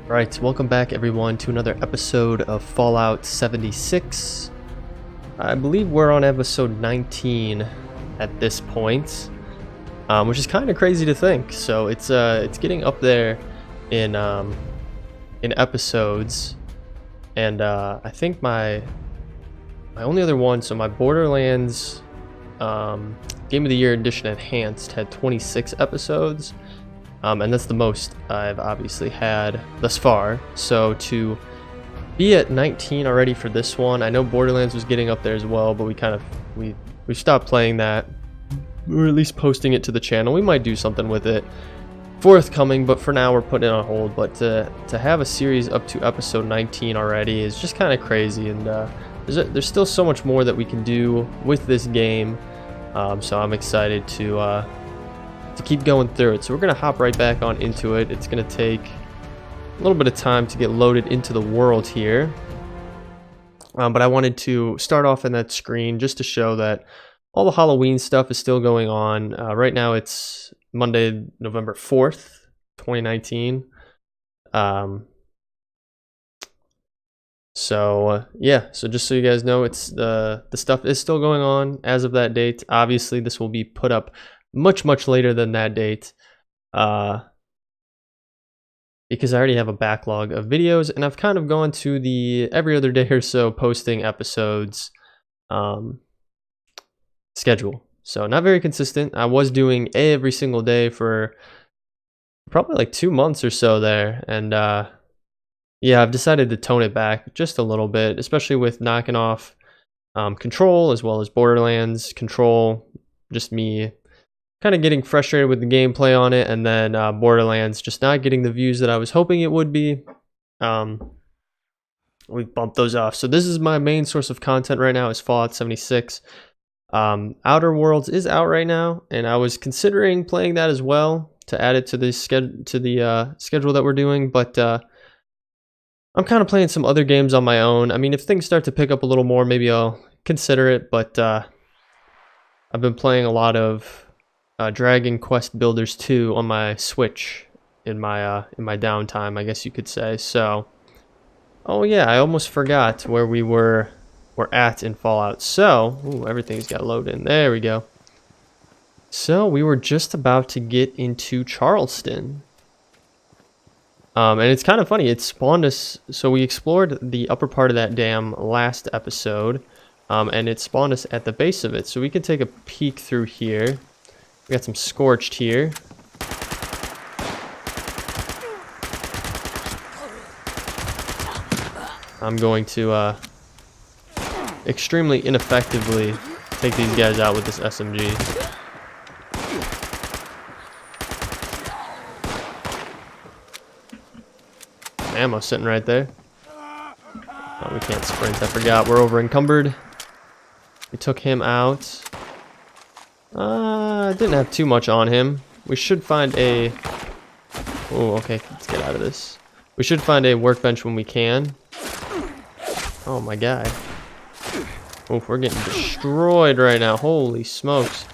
Right, welcome back everyone to another episode of Fallout 76. I believe we're on episode 19 at this point, which is kind of crazy to think. So it's getting up there in episodes, and I think my only other one, so my Borderlands Game of the Year Edition Enhanced had 26 episodes. And that's the most I've obviously had thus far. So to be at 19 already for this one, I know Borderlands was getting up there as well, but we stopped playing that, or at least posting it to the channel. We might do something with it forthcoming, but for now we're putting it on hold. But to have a series up to episode 19 already is just kind of crazy, and there's still so much more that we can do with this game. So I'm excited to keep going through it. So we're gonna hop right back on into it. It's gonna take a little bit of time to get loaded into the world here, but I wanted to start off in that screen just to show that all the Halloween stuff is still going on. Right now it's Monday, November 4th, 2019. Yeah, so just so you guys know, it's the stuff is still going on as of that date. Obviously this will be put up much later than that date, because I already have a backlog of videos, and I've kind of gone to the every other day or so posting episodes schedule. So not very consistent. I was doing every single day for probably like 2 months or so there, and yeah, I've decided to tone it back just a little bit, especially with knocking off Control as well as Borderlands. Control, just me kind of getting frustrated with the gameplay on it, and then Borderlands just not getting the views that I was hoping it would be. We bumped those off. So this is my main source of content right now, is Fallout 76. Outer Worlds is out right now, and I was considering playing that as well to add it to the schedule that we're doing, but I'm kind of playing some other games on my own. I mean, if things start to pick up a little more, maybe I'll consider it, but I've been playing a lot of Dragon Quest Builders 2 on my Switch in my downtime, I guess you could say. So, oh yeah, I almost forgot where we're at in Fallout. So, ooh, everything's got loaded in. There we go. So we were just about to get into Charleston, and it's kind of funny. It spawned us. So we explored the upper part of that dam last episode, and it spawned us at the base of it. So we can take a peek through here. We got some scorched here. I'm going to extremely ineffectively take these guys out with this SMG. Ammo sitting right there. Oh, we can't sprint. I forgot. We're over encumbered. We took him out. Didn't have too much on him. We should find a... Oh, okay, let's get out of this. We should find a workbench when we can. Oh, my God. Oh, we're getting destroyed right now. Holy smokes.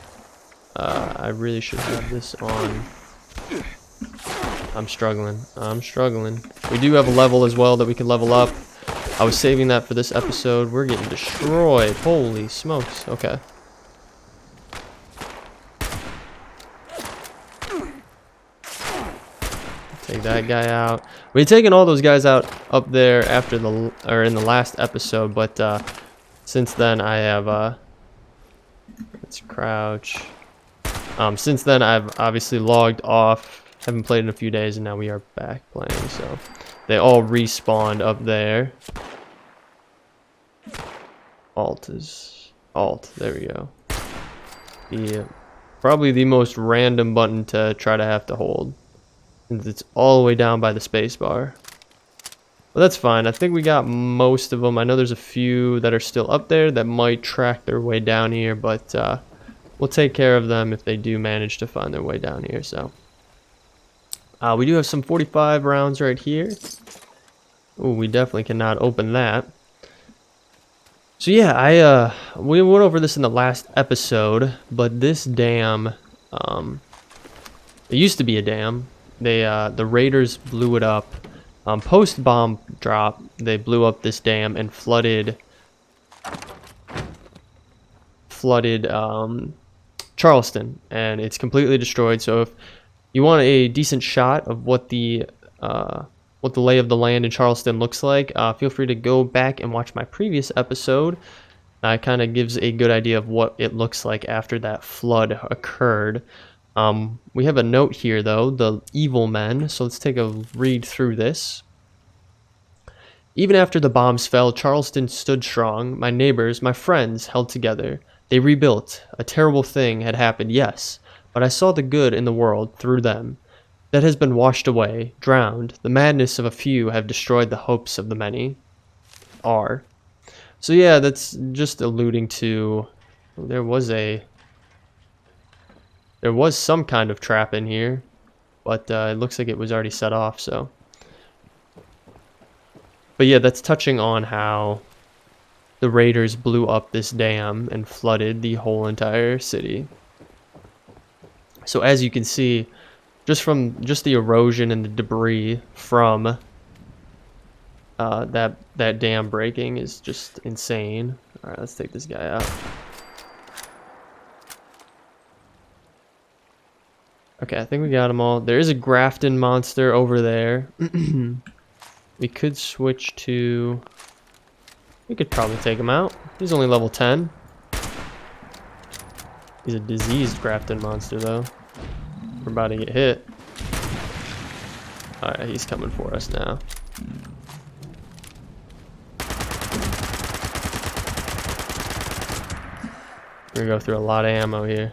I really should have this on. I'm struggling. We do have a level as well that we can level up. I was saving that for this episode. We're getting destroyed. Holy smokes. Okay. Take that guy out. We had taken all those guys out up there after in the last episode, but since then I have let's crouch. Since then I've obviously logged off. Haven't played in a few days, and now we are back playing. So they all respawned up there. Alt. There we go. Probably the most random button to try to have to hold. It's all the way down by the space bar. But that's fine. I think we got most of them. I know there's a few that are still up there that might track their way down here, but we'll take care of them if they do manage to find their way down here. So we do have some 45 rounds right here. Oh, we definitely cannot open that. So yeah, we went over this in the last episode, but this dam, it used to be a dam. The raiders blew it up Post bomb drop, they blew up this dam and flooded Charleston, and it's completely destroyed. So if you want a decent shot of what the lay of the land in Charleston looks like, feel free to go back and watch my previous episode. It kind of gives a good idea of what it looks like after that flood occurred. We have a note here, though, the evil men. So let's take a read through this. Even after the bombs fell, Charleston stood strong. My neighbors, my friends, held together. They rebuilt. A terrible thing had happened, yes, but I saw the good in the world through them. That has been washed away, drowned. The madness of a few have destroyed the hopes of the many. R. So yeah, that's just alluding to there was some kind of trap in here, but it looks like it was already set off. So, but yeah, that's touching on how the raiders blew up this dam and flooded the whole entire city. So as you can see, just from the erosion and the debris from that dam breaking is just insane. All right, let's take this guy out. Okay, I think we got them all. There is a Grafton monster over there. We could switch to... We could probably take him out. He's only level 10. He's a diseased Grafton monster, though. We're about to get hit. Alright, he's coming for us now. We're gonna go through a lot of ammo here.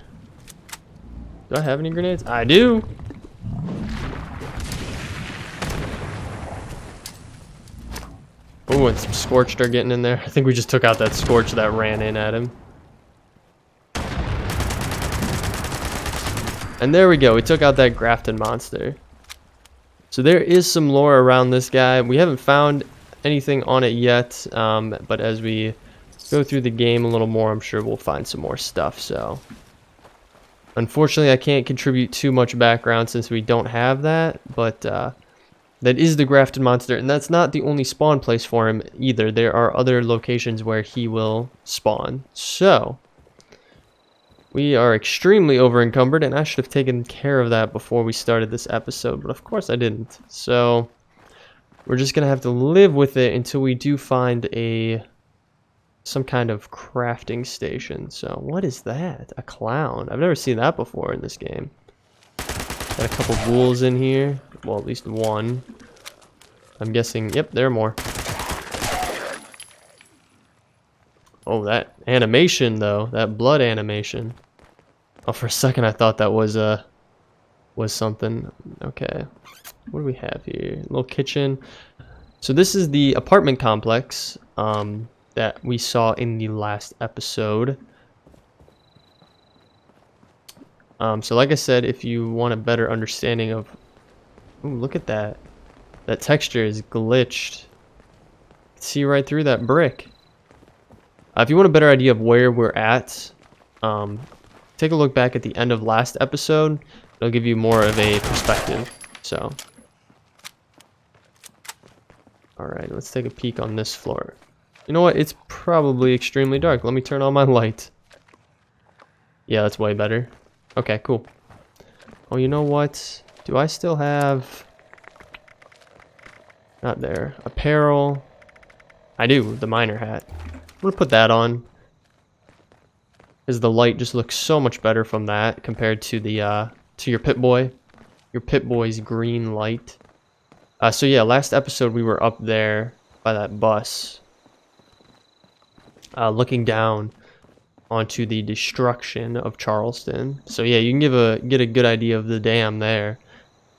Do I have any grenades? I do! Oh, and some Scorched are getting in there. I think we just took out that Scorch that ran in at him. And there we go. We took out that Grafton monster. So there is some lore around this guy. We haven't found anything on it yet, but as we go through the game a little more, I'm sure we'll find some more stuff. So unfortunately, I can't contribute too much background since we don't have that, but that is the Grafton monster, and that's not the only spawn place for him either. There are other locations where he will spawn. So we are extremely over encumbered, and I should have taken care of that before we started this episode, but of course I didn't. So we're just gonna have to live with it until we do find some kind of crafting station. So what is that? A clown. I've never seen that before in this game. Got a couple ghouls in here. Well, at least one. I'm guessing, yep, there are more. Oh, that animation though, that blood animation. Oh, for a second I thought that was something. Okay, what do we have here? A little kitchen. So this is the apartment complex that we saw in the last episode. So like I said, if you want a better understanding of... Ooh, look at that. That texture is glitched. See right through that brick. If you want a better idea of where we're at, take a look back at the end of last episode. It'll give you more of a perspective. So, alright, let's take a peek on this floor. You know what? It's probably extremely dark. Let me turn on my light. Yeah, that's way better. Okay, cool. Oh, you know what? Do I still have... Not there. Apparel. I do, the miner hat. I'm gonna put that on, because the light just looks so much better from that compared to the to your Pip-Boy. Your Pip-Boy's green light. So yeah, last episode we were up there by that bus, looking down onto the destruction of Charleston. So yeah, you can get a good idea of the dam there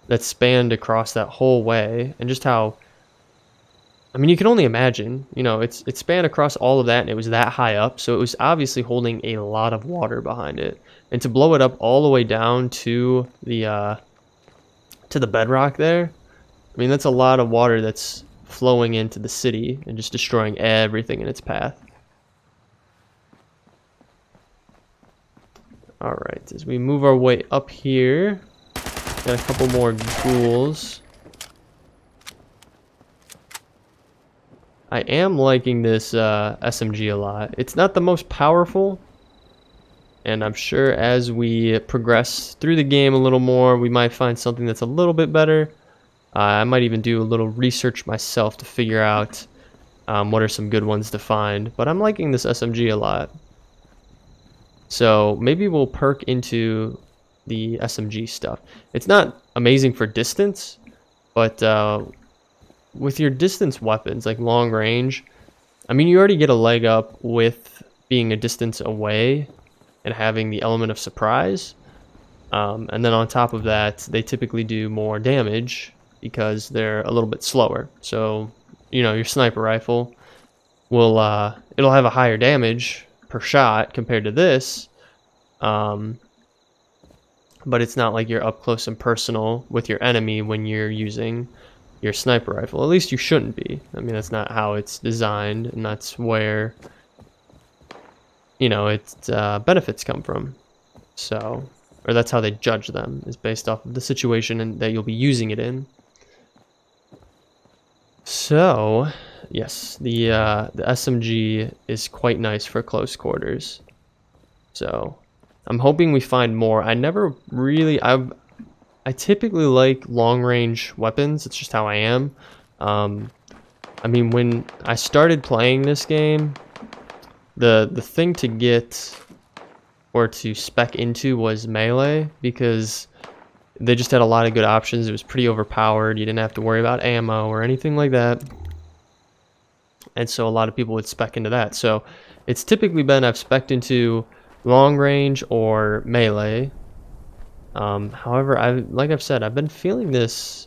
that spanned across that whole way, and just how, I mean, you can only imagine, you know, it spanned across all of that, and it was that high up, so it was obviously holding a lot of water behind it. And to blow it up all the way down to the bedrock there, I mean, that's a lot of water that's flowing into the city and just destroying everything in its path. Alright, as we move our way up here, got a couple more ghouls. I am liking this SMG a lot. It's not the most powerful, and I'm sure as we progress through the game a little more, we might find something that's a little bit better. I might even do a little research myself to figure out what are some good ones to find. But I'm liking this SMG a lot. So maybe we'll perk into the SMG stuff. It's not amazing for distance, but with your distance weapons, like long range, I mean, you already get a leg up with being a distance away and having the element of surprise. And then on top of that, they typically do more damage because they're a little bit slower. So, you know, your sniper rifle will, it'll have a higher damage per shot compared to this. But it's not like you're up close and personal with your enemy when you're using your sniper rifle. At least you shouldn't be. I mean, that's not how it's designed, and that's where, you know, its benefits come from. So, or that's how they judge them, is based off of the situation and that you'll be using it in. So, yes, the SMG is quite nice for close quarters. So, I'm hoping we find more. I never really, I typically like long range weapons. It's just how I am. I mean, when I started playing this game, the thing to get or to spec into was melee, because they just had a lot of good options. It was pretty overpowered. You didn't have to worry about ammo or anything like that. And so a lot of people would spec into that. So it's typically been I've spec'd into long range or melee. However, like I've said, I've been feeling this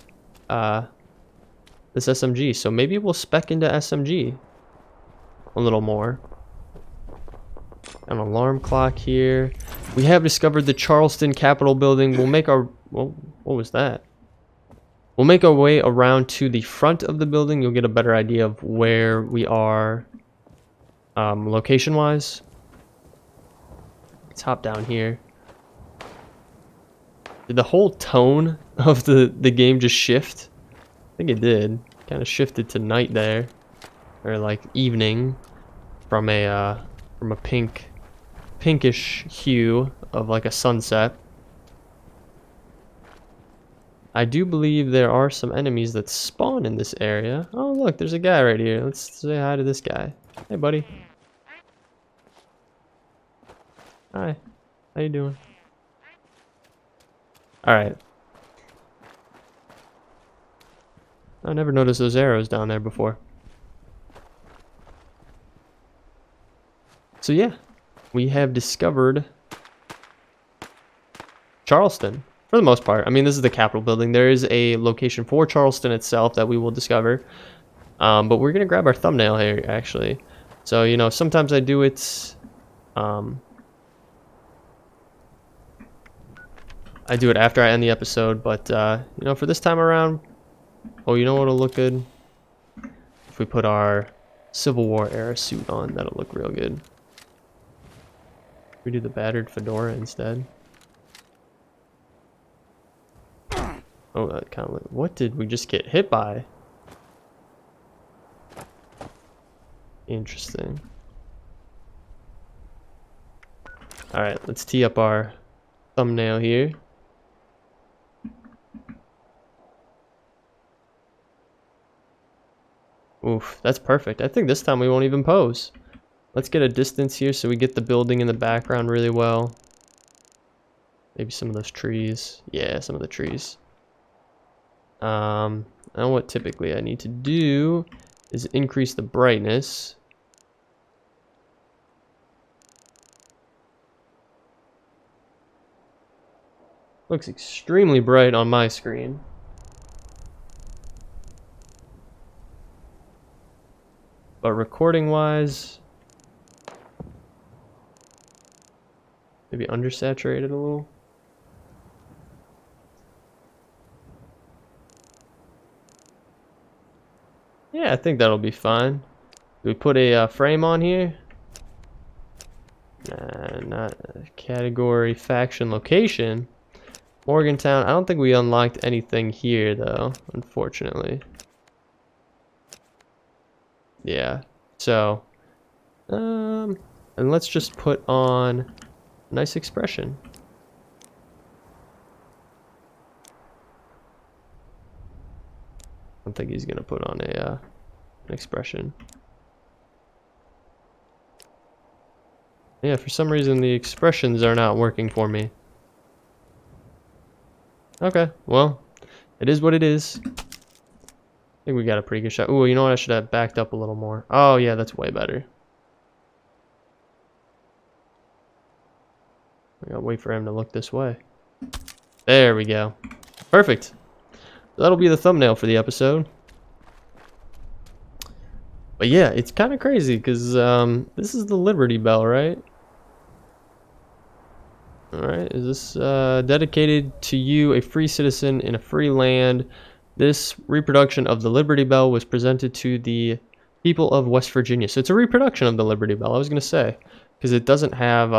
this SMG, so maybe we'll spec into SMG a little more. An alarm clock here. We have discovered the Charleston Capitol building. We'll make our, well, what was that? We'll make our way around to the front of the building. You'll get a better idea of where we are location wise. Let's hop down here. Did the whole tone of the game just shift? I think it did. Kind of shifted to night there, or like evening, from a pinkish hue of like a sunset. I do believe there are some enemies that spawn in this area. Oh look, there's a guy right here. Let's say hi to this guy. Hey buddy. Hi. How you doing? Alright. I never noticed those arrows down there before. So yeah, we have discovered Charleston, for the most part. I mean, this is the Capitol building. There is a location for Charleston itself that we will discover. But we're going to grab our thumbnail here, actually. So, you know, sometimes I do it... I do it after I end the episode, but, you know, for this time around... Oh, you know what'll look good? If we put our Civil War era suit on, that'll look real good. We do the battered fedora instead. Oh, that kind of... What did we just get hit by? Interesting. Alright, let's tee up our thumbnail here. Oof, that's perfect. I think this time we won't even pose. Let's get a distance here so we get the building in the background really well. Maybe some of those trees. Yeah, some of the trees. And what typically I need to do is increase the brightness. Looks extremely bright on my screen. But recording wise, maybe undersaturated a little. Yeah, I think that'll be fine. Do we put a frame on here? Nah, not a category, faction, location. Morgantown. I don't think we unlocked anything here though, unfortunately. Yeah. So, and let's just put on a nice expression. I don't think he's gonna put on a an expression. Yeah, for some reason the expressions are not working for me. Okay, well, it is what it is. I think we got a pretty good shot. Ooh, you know what? I should have backed up a little more. Oh, yeah, that's way better. I gotta wait for him to look this way. There we go. Perfect. That'll be the thumbnail for the episode. But yeah, it's kind of crazy because this is the Liberty Bell, right? Alright, is this dedicated to you, a free citizen in a free land? This reproduction of the Liberty Bell was presented to the people of West Virginia. So it's a reproduction of the Liberty Bell, I was going to say. Because it doesn't have...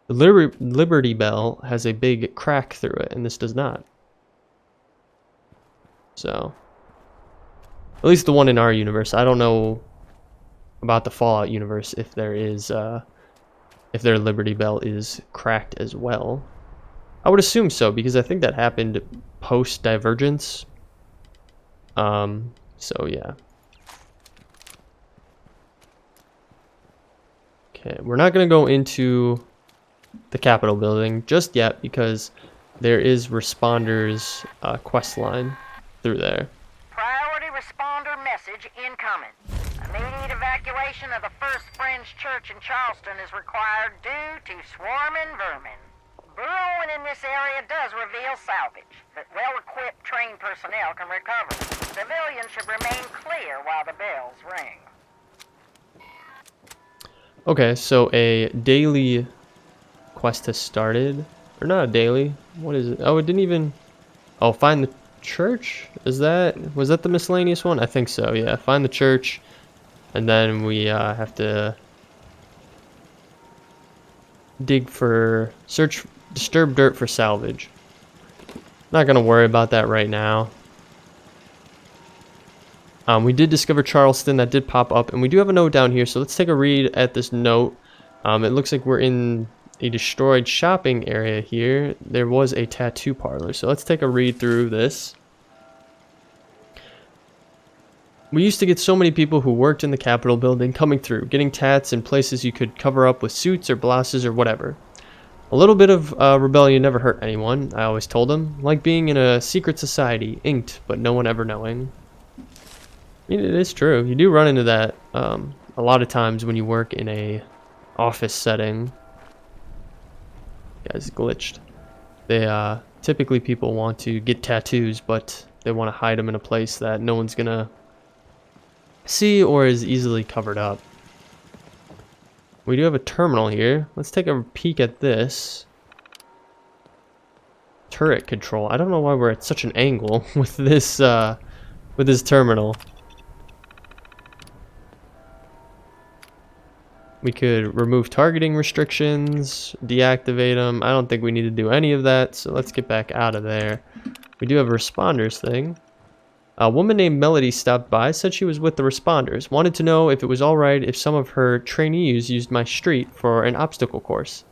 the Liberty Bell has a big crack through it, and this does not. So... at least the one in our universe. I don't know about the Fallout universe if there is... if their Liberty Bell is cracked as well. I would assume so, because I think that happened post-Divergence. So yeah. Okay, we're not going to go into the Capitol building just yet, because there is Responders quest line through there. Priority responder message incoming. Immediate evacuation of the First Friends Church in Charleston is required due to swarming vermin. Burrowing in this area does reveal salvage, but well-equipped trained personnel can recover. Civilians should remain clear while the bells ring. Okay, so a daily quest has started. Or not a daily. What is it? Oh, it didn't even... oh, find the church? Was that the miscellaneous one? I think so, yeah. Find the church. And then we have to search disturbed dirt for salvage. Not gonna worry about that right now. We did discover Charleston, that did pop up, and we do have a note down here, so let's take a read at this note. It looks like we're in a destroyed shopping area here. There was a tattoo parlor, so let's take a read through this. We used to get so many people who worked in the Capitol building coming through, getting tats in places you could cover up with suits or blouses or whatever. A little bit of rebellion never hurt anyone, I always told them. Like being in a secret society, inked, but no one ever knowing. I mean, it is true. You do run into that a lot of times when you work in a office setting. Guys glitched. They typically people want to get tattoos, but they want to hide them in a place that no one's gonna see or is easily covered up. We do have a terminal here. Let's take a peek at this. Turret control. I don't know why we're at such an angle with this terminal. We could remove targeting restrictions, deactivate them. I don't think we need to do any of that, so let's get back out of there. We do have a responders thing. A woman named Melody stopped by, said she was with the responders, wanted to know if it was alright if some of her trainees used my street for an obstacle course.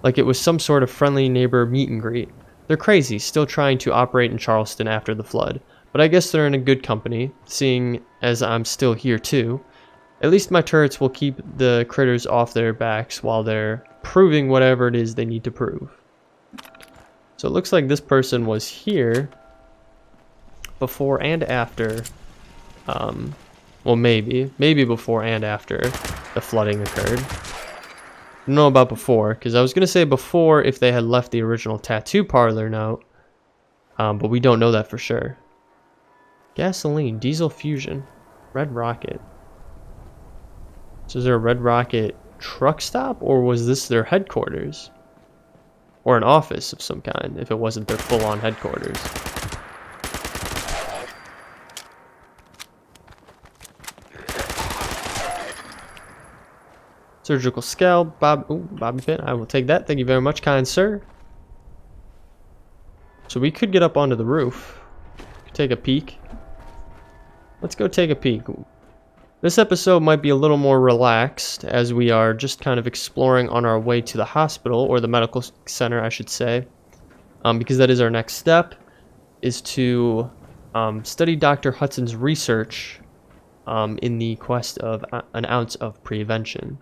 Like it was some sort of friendly neighbor meet and greet. They're crazy, still trying to operate in Charleston after the flood, but I guess they're in a good company, seeing as I'm still here too. At least my turrets will keep the critters off their backs while they're proving whatever it is they need to prove. So it looks like this person was here before and after, well maybe before and after the flooding occurred. I don't know about before, because I was going to say before if they had left the original tattoo parlor note, but we don't know that for sure. Gasoline, diesel fusion, Red Rocket. So is there a Red Rocket truck stop, or was this their headquarters? Or an office of some kind, if it wasn't their full-on headquarters. Surgical scalp, bobby pin. I will take that. Thank you very much, kind sir. So we could get up onto the roof. Take a peek. Let's go take a peek. This episode might be a little more relaxed as we are just kind of exploring on our way to the hospital, or the medical center, I should say, because that is our next step, is to study Dr. Hudson's research in the quest of an ounce of prevention.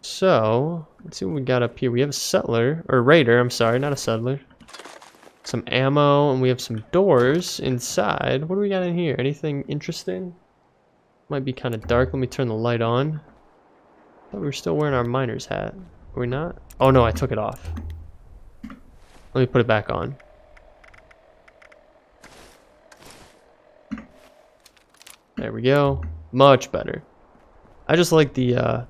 So, let's see what we got up here. We have a settler, or raider, I'm sorry, not a settler. Some ammo, and we have some doors inside. What do we got in here? Anything interesting? Might be kind of dark. Let me turn the light on. I thought we were still wearing our miner's hat. Are we not? Oh no, I took it off. Let me put it back on. There we go. Much better. I just like the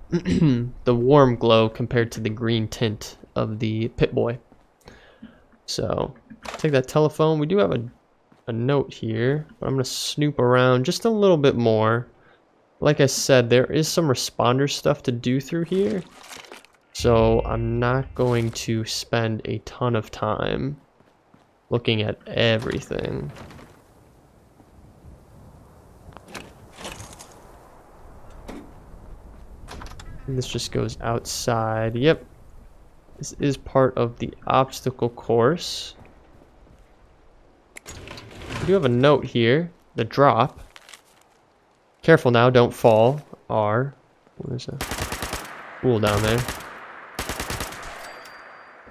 the warm glow compared to the green tint of the Pip-Boy. So, take that telephone. We do have a note here, but I'm going to snoop around just a little bit more. Like I said, there is some responder stuff to do through here, so I'm not going to spend a ton of time looking at everything. This just goes outside. Yep. This is part of the obstacle course. We do have a note here. The drop. Careful now, don't fall. R. There's a pool down there.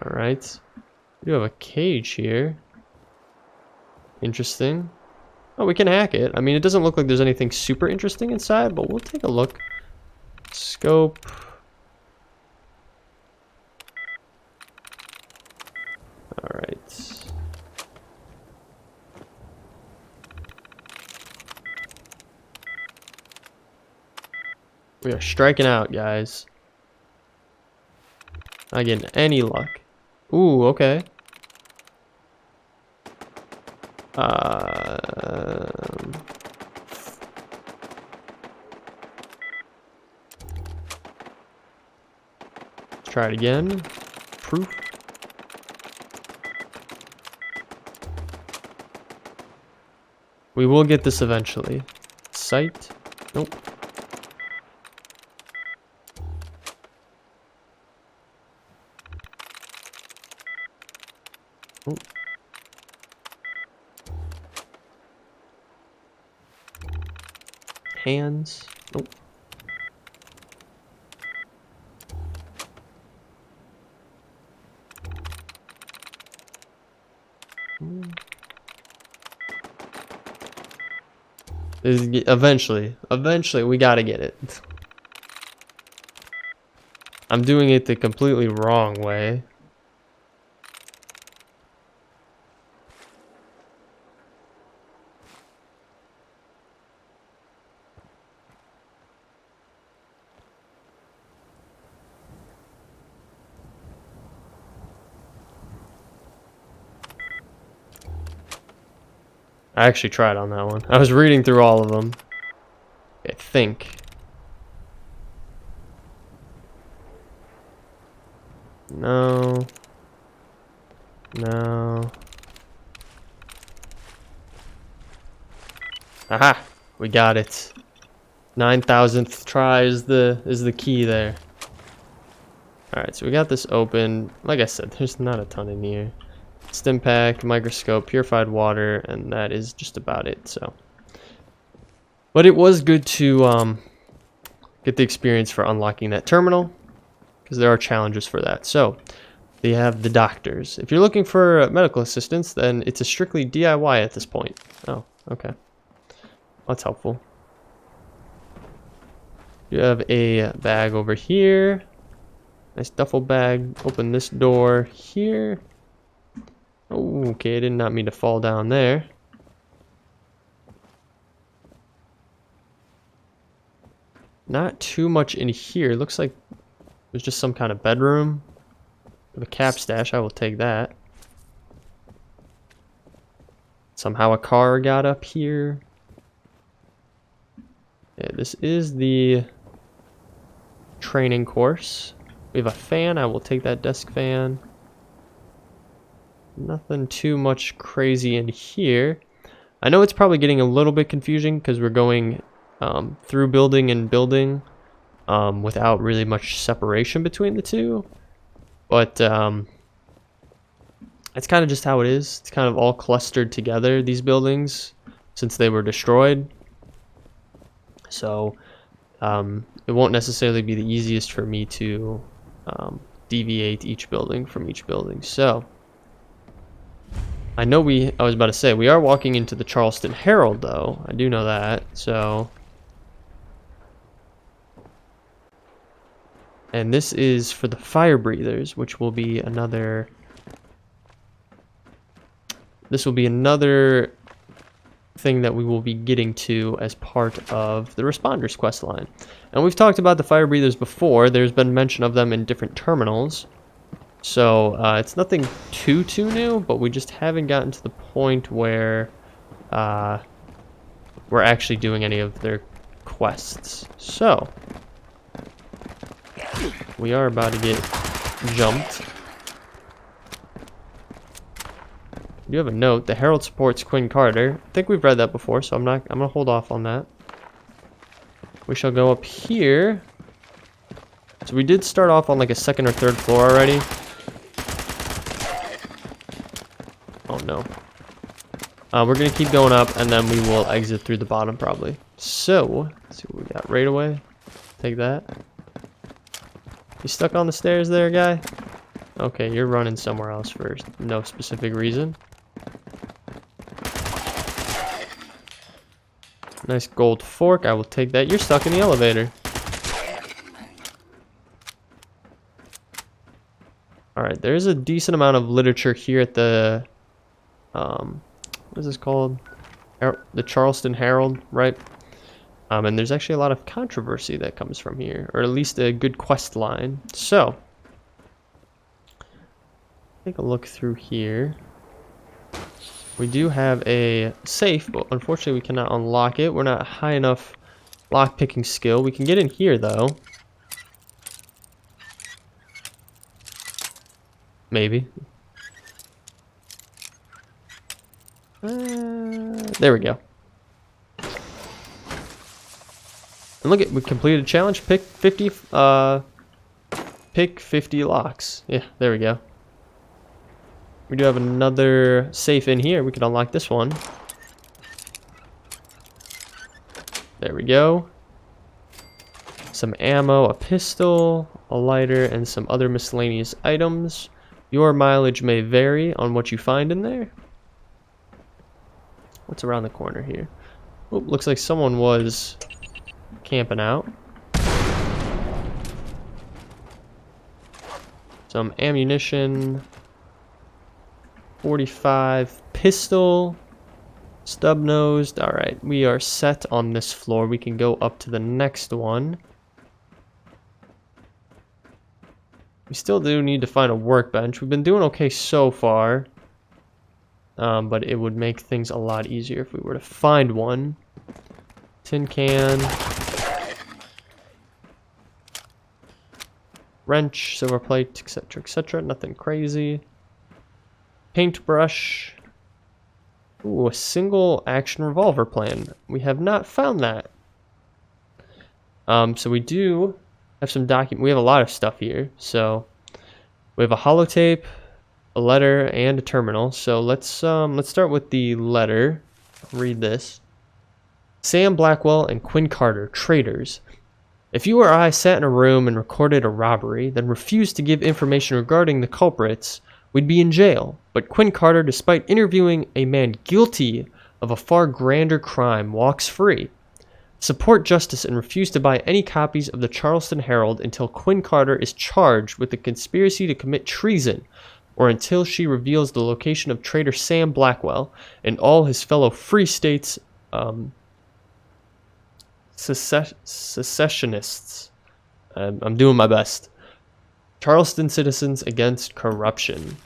Alright. We do have a cage here. Interesting. Oh, we can hack it. I mean, it doesn't look like there's anything super interesting inside, but we'll take a look. Scope. Alright. We are striking out, guys. Not getting any luck. Ooh, okay. Let's try it again. Proof. We will get this eventually. Sight. Nope. Oh. Hands. Nope. Eventually, we gotta get it. I'm doing it the completely wrong way. I actually tried on that one. I was reading through all of them. I think. No. No. Aha! We got it. 9,000th try is the key there. Alright, so we got this open. Like I said, there's not a ton in here. Stim pack, microscope, purified water, and that is just about it. So, but it was good to get the experience for unlocking that terminal, because there are challenges for that. So they have the doctors. If you're looking for medical assistance, then it's a strictly DIY at this point. Oh, okay, that's helpful. You have a bag over here, nice duffel bag. Open this door here. Oh, okay, I did not mean to fall down there. Not too much in here. Looks like there's just some kind of bedroom with a cap stash. I will take that. Somehow a car got up here. Yeah, this is the training course. We have a fan. I will take that desk fan. Nothing too much crazy in here. I know it's probably getting a little bit confusing because we're going through building and building without really much separation between the two. But it's kind of just how it is. It's kind of all clustered together, these buildings, since they were destroyed. So it won't necessarily be the easiest for me to deviate each building from each building. So I know I was about to say, we are walking into the Charleston Herald, though. I do know that, so. And this is for the fire breathers, which will be another. This will be another thing that we will be getting to as part of the responders quest line. And we've talked about the fire breathers before. There's been mention of them in different terminals. So it's nothing too new, but we just haven't gotten to the point where we're actually doing any of their quests. So we are about to get jumped. I do have a note. The Herald supports Quinn Carter. I think we've read that before, so I'm gonna hold off on that. We shall go up here. So we did start off on like a second or third floor already. Oh no. We're gonna keep going up, and then we will exit through the bottom probably. So let's see what we got right away. Take that. You stuck on the stairs there, guy? Okay, you're running somewhere else for no specific reason. Nice gold fork. I will take that. You're stuck in the elevator. Alright, there's a decent amount of literature here at the... what is this called? The Charleston Herald, right? And there's actually a lot of controversy that comes from here. Or at least a good quest line. So, take a look through here. We do have a safe, but unfortunately we cannot unlock it. We're not high enough lockpicking skill. We can get in here though. Maybe. There we go. And look at, we completed a challenge. Pick 50 locks. Yeah, there we go. We do have another safe in here. We can unlock this one. There we go. Some ammo, a pistol, a lighter, and some other miscellaneous items. Your mileage may vary on what you find in there. What's around the corner here? Oh, looks like someone was camping out. Some ammunition. 45 pistol, stub-nosed. All right, we are set on this floor. We can go up to the next one. We still do need to find a workbench. We've been doing okay so far, but it would make things a lot easier if we were to find one. Tin can, wrench, silver plate, etc., etc. Nothing crazy. Paintbrush. Ooh, a single action revolver plan. We have not found that. So we do have some we have a lot of stuff here. So we have a holotape, a letter, and a terminal. So let's start with the letter. I'll read this. Sam Blackwell and Quinn Carter, traitors. If you or I sat in a room and recorded a robbery, then refused to give information regarding the culprits, we'd be in jail. But Quinn Carter, despite interviewing a man guilty of a far grander crime, walks free. Support justice and refuse to buy any copies of the Charleston Herald until Quinn Carter is charged with the conspiracy to commit treason, or until she reveals the location of traitor Sam Blackwell and all his fellow Free States secessionists. I'm doing my best. Charleston citizens against corruption.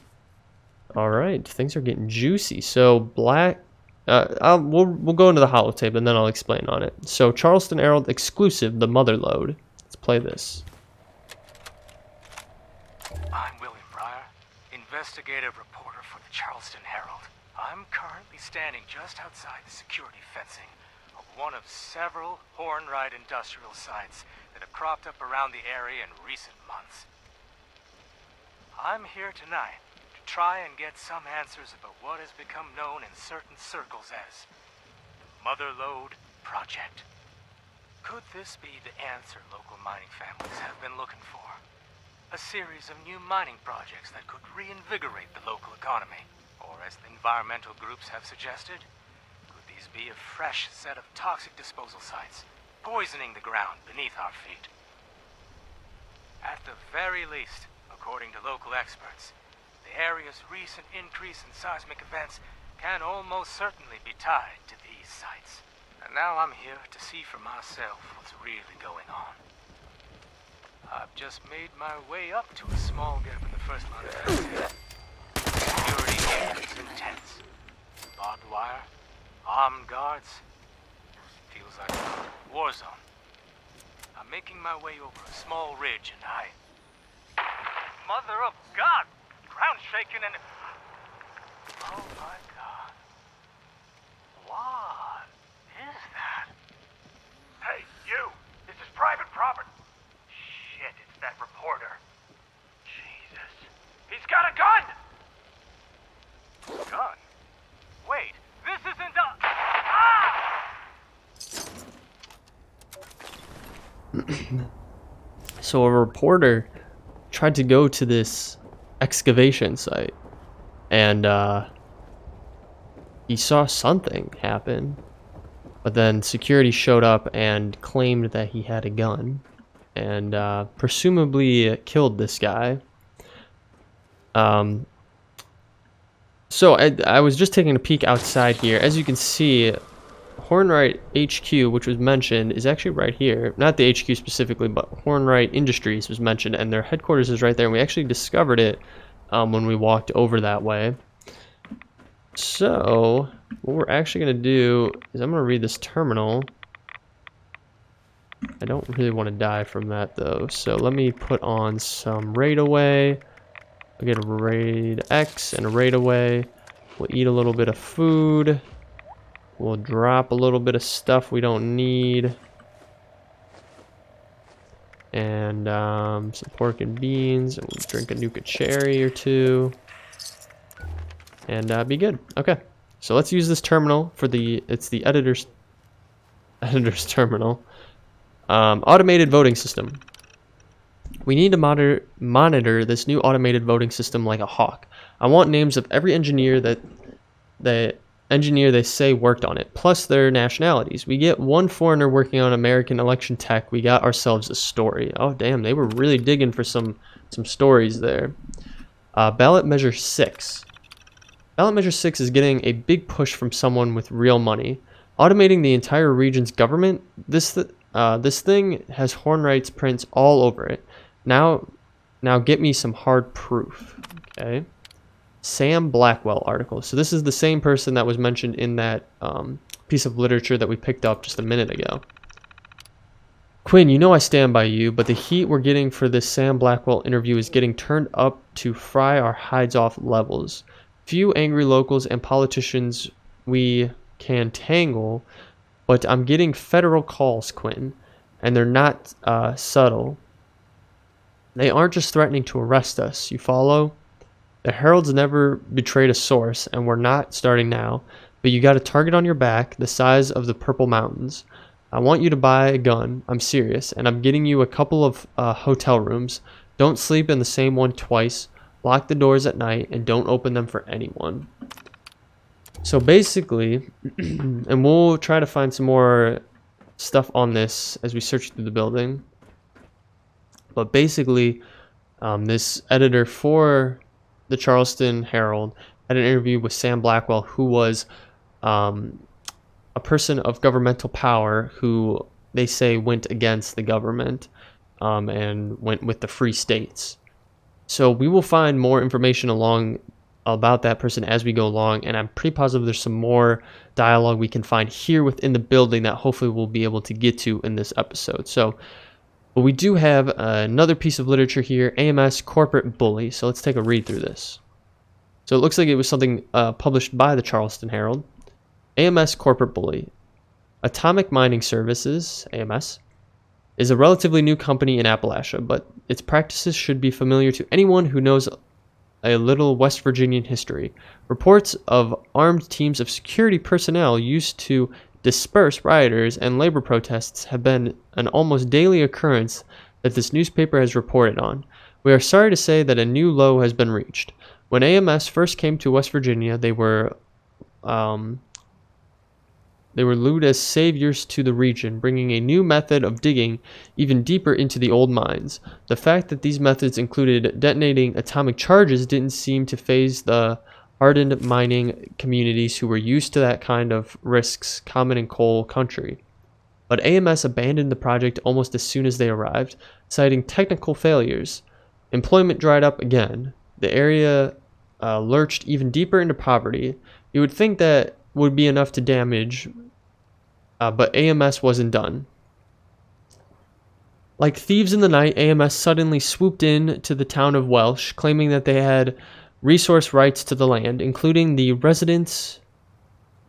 All right, things are getting juicy. So we'll go into the holotape and then I'll explain on it. So Charleston Herald exclusive, the mother load. Let's play this. I'm William Breyer, investigative reporter for the Charleston Herald. I'm currently standing just outside the security fencing one of several Hornwright industrial sites that have cropped up around the area in recent months. I'm here tonight to try and get some answers about what has become known in certain circles as the Mother Lode Project. Could this be the answer local mining families have been looking for? A series of new mining projects that could reinvigorate the local economy? Or, as the environmental groups have suggested, could these be a fresh set of toxic disposal sites, poisoning the ground beneath our feet? At the very least, according to local experts, the area's recent increase in seismic events can almost certainly be tied to these sites. And now I'm here to see for myself what's really going on. I've just made my way up to a small gap in the first line of defense. Security here is intense. Barbed wire, armed guards. Feels like a war zone. I'm making my way over a small ridge and Mother of God! Ground shaking and... Oh my God. What is that? Hey, you! This is private property. Shit, it's that reporter. Jesus. He's got a gun! Gun? Wait, this isn't a... Ah! So a reporter tried to go to this excavation site, and he saw something happen, but then security showed up and claimed that he had a gun, and presumably killed this guy. So I was just taking a peek outside here. As you can see, Hornwright HQ, which was mentioned, is actually right here. Not the HQ specifically, but Hornwright Industries was mentioned, and their headquarters is right there. And we actually discovered it when we walked over that way. So what we're actually going to do is I'm going to read this terminal. I don't really want to die from that, though. So let me put on some raid away. I'll get a raid X and a raid away. We'll eat a little bit of food. We'll drop a little bit of stuff we don't need. And some pork and beans. And we'll drink a Nuka cherry or two. And be good. Okay. So let's use this terminal for it's the editor's terminal. Automated voting system. We need to monitor this new automated voting system like a hawk. I want names of every engineer they say worked on it, plus their nationalities. We get one foreigner working on American election tech, we got ourselves a story. Oh damn, they were really digging for some stories there. Ballot measure 6. Ballot measure 6 is getting a big push from someone with real money. Automating the entire region's government. This thing has Hornwright's prints all over it. Now get me some hard proof. Okay. Sam Blackwell article. So this is the same person that was mentioned in that piece of literature that we picked up just a minute ago. Quinn, you know I stand by you, but the heat we're getting for this Sam Blackwell interview is getting turned up to fry our hides off levels. Few angry locals and politicians we can tangle, but I'm getting federal calls, Quinn, and they're not subtle. They aren't just threatening to arrest us, you follow? The Herald's never betrayed a source, and we're not starting now, but you got a target on your back the size of the Purple Mountains. I want you to buy a gun, I'm serious, and I'm getting you a couple of hotel rooms. Don't sleep in the same one twice, lock the doors at night, and don't open them for anyone. So basically, and we'll try to find some more stuff on this as we search through the building, but basically, this editor for the Charleston Herald had an interview with Sam Blackwell, who was a person of governmental power who they say went against the government and went with the free states. So we will find more information about that person as we go along, and I'm pretty positive there's some more dialogue we can find here within the building that hopefully we'll be able to get to in this episode. So, but we do have another piece of literature here, AMS Corporate Bully. So let's take a read through this. So it looks like it was something published by the Charleston Herald. AMS Corporate Bully. Atomic Mining Services, AMS, is a relatively new company in Appalachia, but its practices should be familiar to anyone who knows a little West Virginian history. Reports of armed teams of security personnel used to disperse rioters and labor protests have been an almost daily occurrence that this newspaper has reported on. We are sorry to say that a new low has been reached. When AMS first came to West Virginia, they were looted as saviors to the region, bringing a new method of digging even deeper into the old mines. The fact that these methods included detonating atomic charges didn't seem to faze the hardened mining communities who were used to that kind of risks common in coal country. But AMS abandoned the project almost as soon as they arrived, citing technical failures. Employment dried up again. The area lurched even deeper into poverty. You would think that would be enough to damage, but AMS wasn't done. Like thieves in the night, AMS suddenly swooped in to the town of Welsh, claiming that they had resource rights to the land, including the residents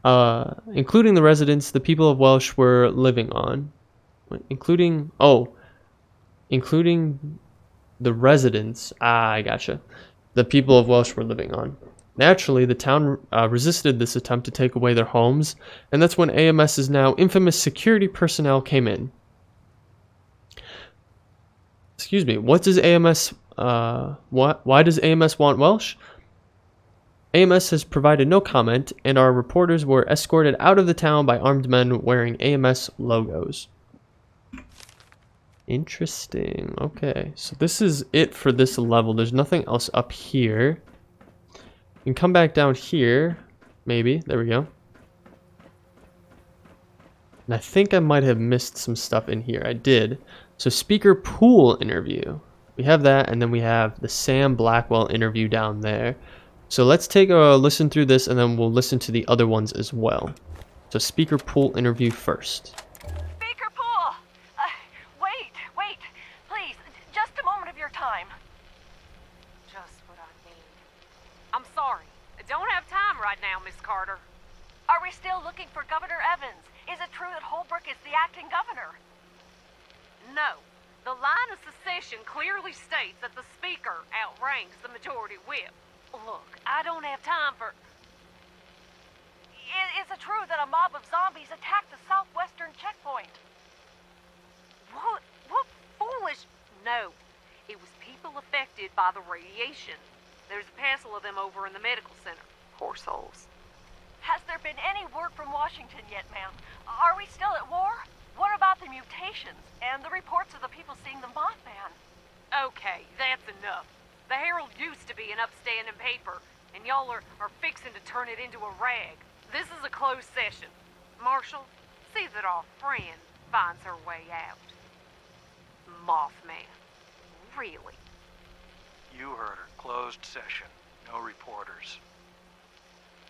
the people of Welsh were living on. Including the residents. I gotcha. The people of Welsh were living on. Naturally, the town resisted this attempt to take away their homes, and that's when AMS's now infamous security personnel came in. Excuse me, what does AMS, why does AMS want Welsh? AMS has provided no comment, and our reporters were escorted out of the town by armed men wearing AMS logos. Interesting. Okay, so this is it for this level. There's nothing else up here. You can come back down here, maybe. There we go. And I think I might have missed some stuff in here. I did. So speaker pool interview. We have that, and then we have the Sam Blackwell interview down there. So let's take a listen through this, and then we'll listen to the other ones as well. So speaker pool interview first. Speaker Pool! Wait, please, just a moment of your time. Just what I need. I'm sorry. I don't have time right now, Miss Carter. Are we still looking for Governor Evans? Is it true that Holbrook is the acting governor? No. The line of secession clearly states that the Speaker outranks the majority whip. Look, I don't have time for... Is it true that a mob of zombies attacked the southwestern checkpoint? What foolish... No. It was people affected by the radiation. There's a parcel of them over in the medical center. Poor souls. Has there been any word from Washington yet, ma'am? Are we still at war? What about the mutations and the reports of the people seeing the Mothman? Okay, that's enough. The Herald used to be an upstanding paper, and y'all are fixing to turn it into a rag. This is a closed session. Marshall, see that our friend finds her way out. Mothman. Really? You heard her. Closed session. No reporters.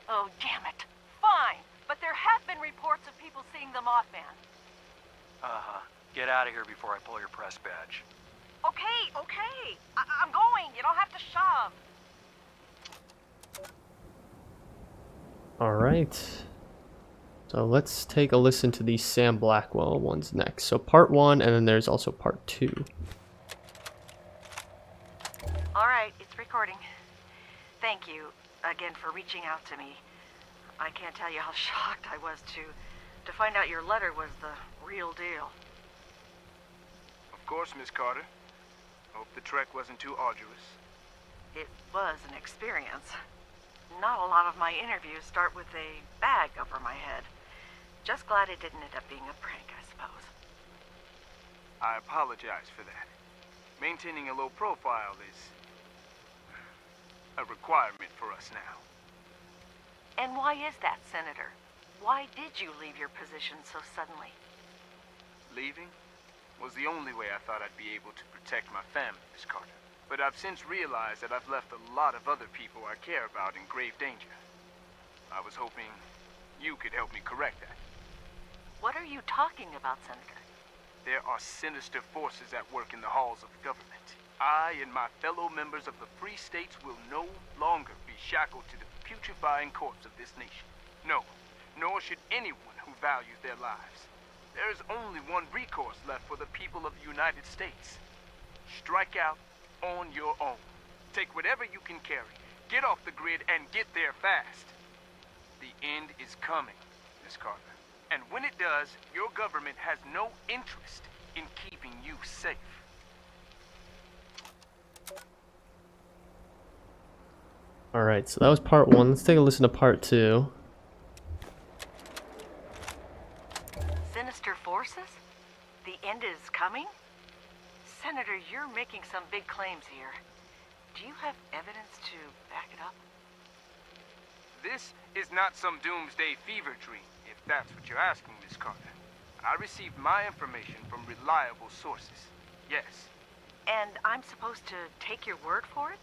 Oh, damn it. Fine, but there have been reports of people seeing the Mothman. Uh-huh. Get out of here before I pull your press badge. Okay. I'm going. You don't have to shove. Alright. So let's take a listen to these Sam Blackwell ones next. So part 1, and then there's also part 2. All right, it's recording. Thank you again for reaching out to me. I can't tell you how shocked I was to find out your letter was the real deal. Of course, Miss Carter. Hope the trek wasn't too arduous. It was an experience. Not a lot of my interviews start with a bag over my head. Just glad it didn't end up being a prank, I suppose. I apologize for that. Maintaining a low profile is a requirement for us now. And why is that, Senator? Why did you leave your position so suddenly? Leaving was the only way I thought I'd be able to protect my family, Miss Carter. But I've since realized that I've left a lot of other people I care about in grave danger. I was hoping you could help me correct that. What are you talking about, Senator? There are sinister forces at work in the halls of government. I and my fellow members of the free states will no longer be shackled to the putrefying corpse of this nation. No, nor should anyone who values their lives. There is only one recourse left for the people of the United States. Strike out on your own. Take whatever you can carry, get off the grid, and get there fast. The end is coming, Miss Carter. And when it does, your government has no interest in keeping you safe. Alright, so that was part 1. Let's take a listen to part 2. Sinister forces? The end is coming? Senator, you're making some big claims here. Do you have evidence to back it up? This is not some doomsday fever dream, if that's what you're asking, Miss Carter. I received my information from reliable sources. Yes. And I'm supposed to take your word for it?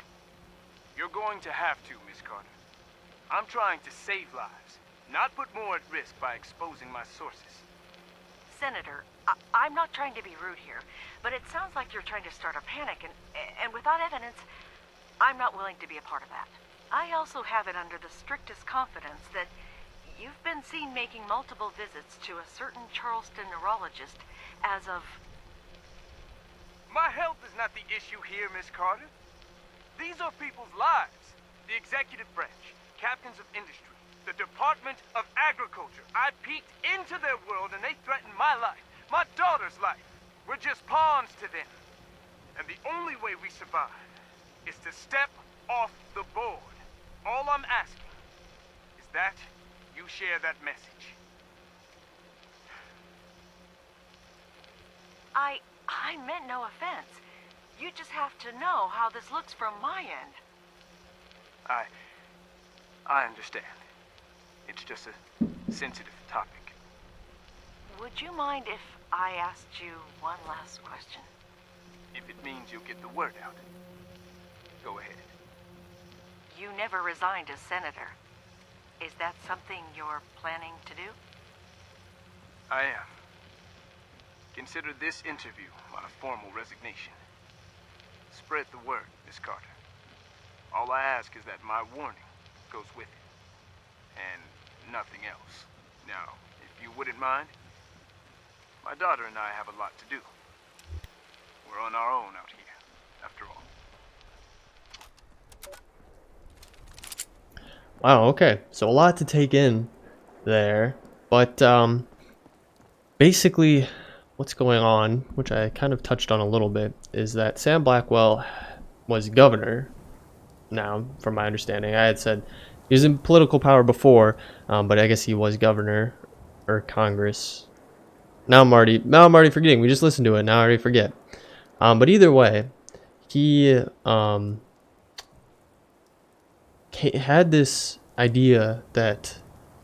You're going to have to, Miss Carter. I'm trying to save lives, not put more at risk by exposing my sources. Senator, I'm not trying to be rude here, but it sounds like you're trying to start a panic, and without evidence, I'm not willing to be a part of that. I also have it under the strictest confidence that you've been seen making multiple visits to a certain Charleston neurologist as of... My health is not the issue here, Miss Carter. These are people's lives. The executive branch, captains of industry, the Department of Agriculture. I peeked into their world and they threatened my life, my daughter's life. We're just pawns to them. And the only way we survive is to step off the board. All I'm asking is that you share that message. I meant no offense. You just have to know how this looks from my end. I understand. It's just a sensitive topic. Would you mind if I asked you one last question? If it means you'll get the word out, go ahead. You never resigned as senator. Is that something you're planning to do? I am. Consider this interview my formal resignation. Spread the word, Miss Carter. All I ask is that my warning goes with it, and nothing else. Now, if you wouldn't mind, my daughter and I have a lot to do. We're on our own out here, after all. Wow, okay. So a lot to take in there. But basically what's going on, which I kind of touched on a little bit, is that Sam Blackwell was governor now, from my understanding. I had said he was in political power before, but I guess he was governor or Congress. Now I'm already forgetting. We just listened to it. Now I already forget. But either way, he had this idea that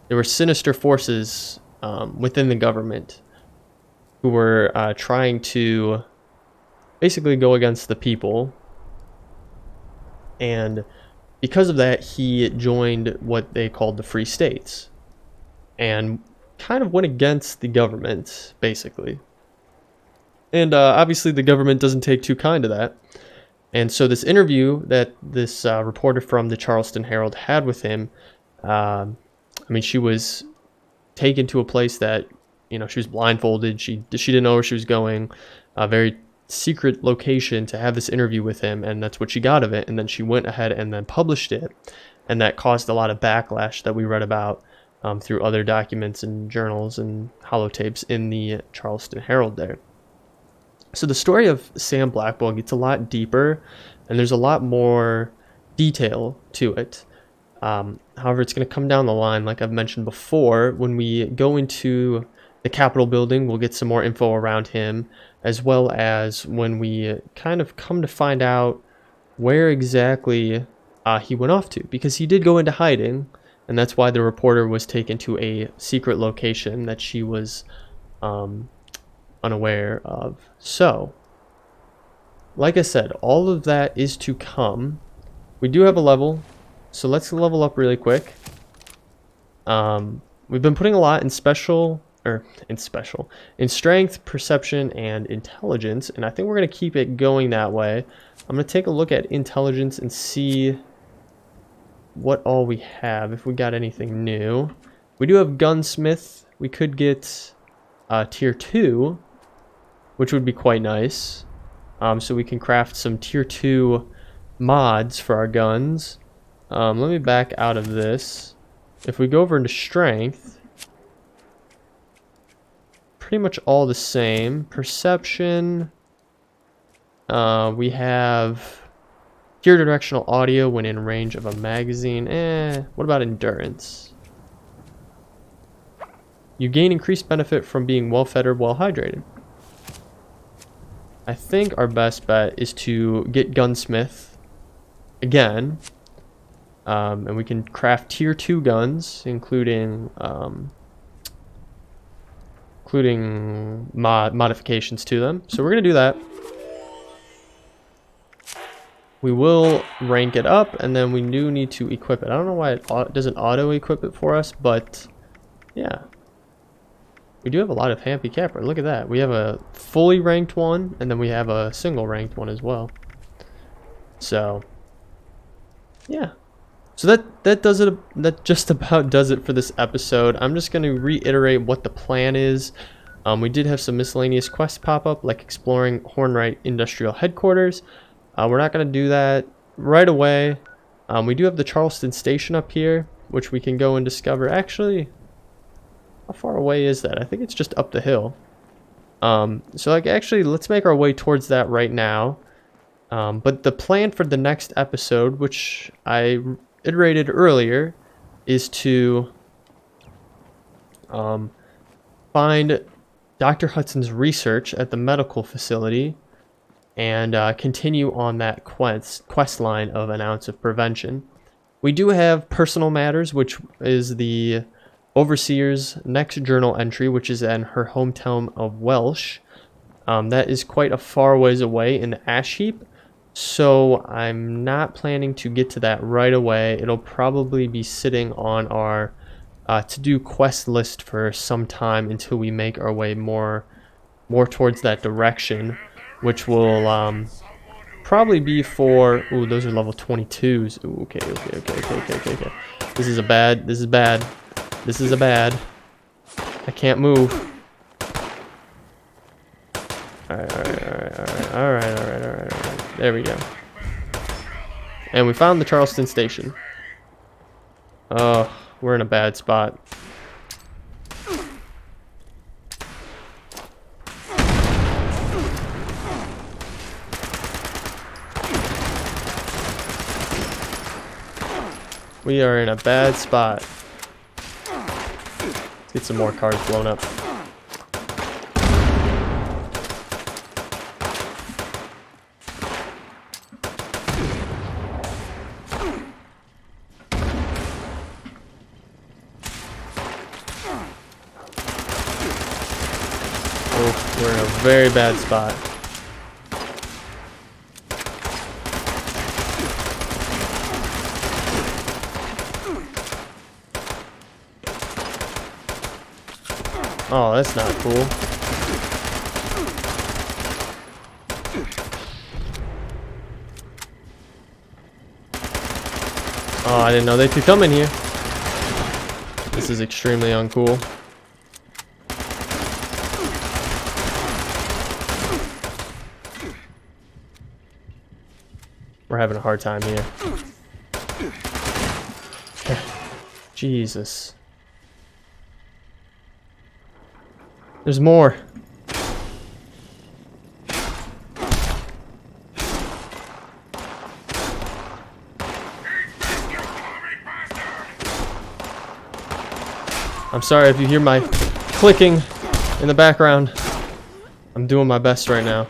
there were sinister forces within the government who were trying to basically go against the people. And because of that, he joined what they called the Free States and kind of went against the government, basically. And obviously the government doesn't take too kind to that. And so this interview that this reporter from the Charleston Herald had with him, I mean, she was taken to a place that, you know, she was blindfolded. She didn't know where she was going. A very secret location to have this interview with him, and that's what she got of it. And then she went ahead and then published it, and that caused a lot of backlash that we read about through other documents and journals and holotapes in the Charleston Herald there. So the story of Sam Blackwell gets a lot deeper, and there's a lot more detail to it. However, it's going to come down the line, like I've mentioned before. When we go into the Capitol building, we'll get some more info around him, as well as when we kind of come to find out where exactly he went off to, because he did go into hiding, and that's why the reporter was taken to a secret location that she was unaware of. So, like I said, all of that is to come. We do have a level, so let's level up really quick. We've been putting a lot in in strength, perception, and intelligence, and I think we're going to keep it going that way. I'm going to take a look at intelligence and see what all we have, if we got anything new. We do have gunsmith, we could get tier 2, which would be quite nice. So we can craft some tier 2 mods for our guns. Let me back out of this. If we go over into strength, pretty much all the same. Perception, we have hear directional audio when in range of a magazine. What about endurance? You gain increased benefit from being well fed or well hydrated. I think our best bet is to get gunsmith again, and we can craft tier 2 guns, including modifications to them. So we're gonna do that. We will rank it up, and then we do need to equip it. I don't know why it doesn't auto-equip it for us, but yeah. We do have a lot of Hampy Capra. Look at that. We have a fully ranked one, and then we have a single ranked one as well. So, yeah. So that does it. That just about does it for this episode. I'm just going to reiterate what the plan is. We did have some miscellaneous quests pop up, like exploring Hornwright Industrial Headquarters. We're not going to do that right away. We do have the Charleston Station up here, which we can go and discover. Actually, how far away is that? I think it's just up the hill. So like actually, let's make our way towards that right now. But the plan for the next episode, which I iterated earlier, is to find Dr. Hudson's research at the medical facility and continue on that quest line of an ounce of prevention. We do have personal matters, which is the Overseer's next journal entry, which is in her hometown of Welsh. That is quite a far ways away in the ash heap, so I'm not planning to get to that right away. It'll probably be sitting on our to-do quest list for some time until we make our way more towards that direction, which will probably be for... Ooh, those are level 22s. Ooh, okay. This is bad. This is a bad. I can't move. Alright. There we go. And we found the Charleston Station. Oh, we're in a bad spot. We are in a bad spot. Let's get some more cars blown up. Oh, we're in a very bad spot. Oh, that's not cool. Oh, I didn't know they could come in here. This is extremely uncool. We're having a hard time here. Jesus. There's more. I'm sorry if you hear my clicking in the background. I'm doing my best right now.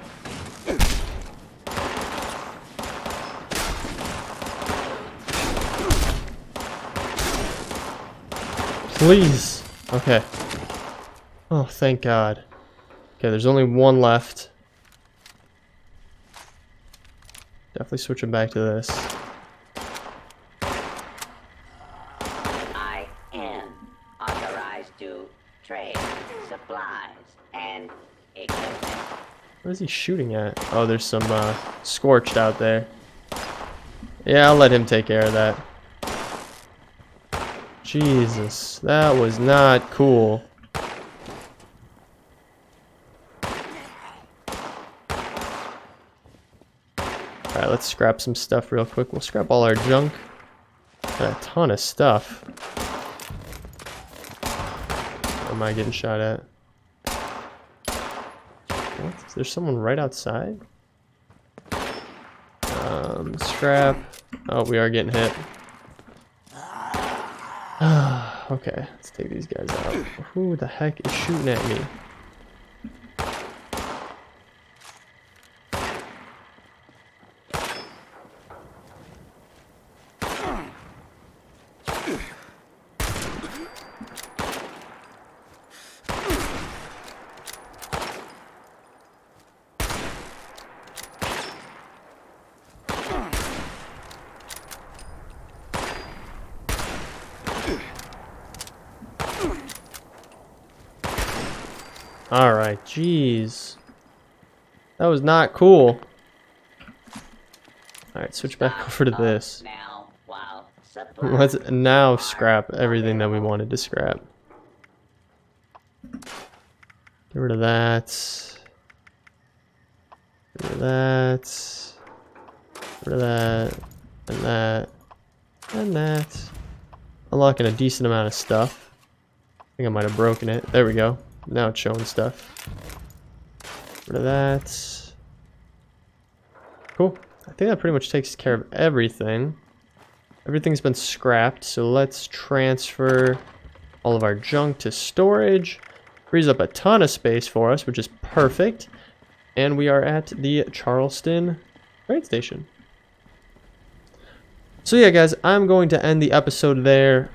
Please. Okay. Oh, thank God. Okay, there's only one left. Definitely switching back to this. I am authorized to trade supplies and equipment. What is he shooting at? Oh, there's some scorched out there. Yeah, I'll let him take care of that. Jesus, that was not cool. Alright, let's scrap some stuff real quick. We'll scrap all our junk. Got a ton of stuff. Where am I getting shot at? What? There's someone right outside? Scrap. Oh, we are getting hit. Okay, let's take these guys out. Who the heck is shooting at me? Alright, jeez. That was not cool. Alright, switch back over to this. Now, while Let's now scrap everything that we wanted to scrap. Get rid of that. Get rid of that. Get rid of that. And that. And that. Unlocking a decent amount of stuff. I think I might have broken it. There we go. Now it's showing stuff. Get rid of that. Cool. I think that pretty much takes care of everything. Everything's been scrapped, so let's transfer all of our junk to storage. Frees up a ton of space for us, which is perfect. And we are at the Charleston train station. So yeah, guys, I'm going to end the episode there.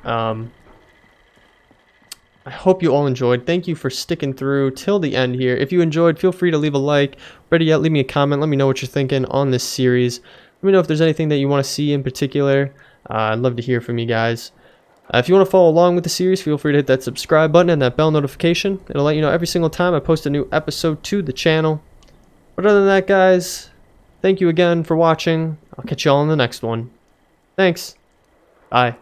I hope you all enjoyed. Thank you for sticking through till the end here. If you enjoyed, feel free to leave a like. Better yet, leave me a comment. Let me know what you're thinking on this series. Let me know if there's anything that you want to see in particular. I'd love to hear from you guys. If you want to follow along with the series, feel free to hit that subscribe button and that bell notification. It'll let you know every single time I post a new episode to the channel. But other than that, guys, thank you again for watching. I'll catch you all in the next one. Thanks. Bye.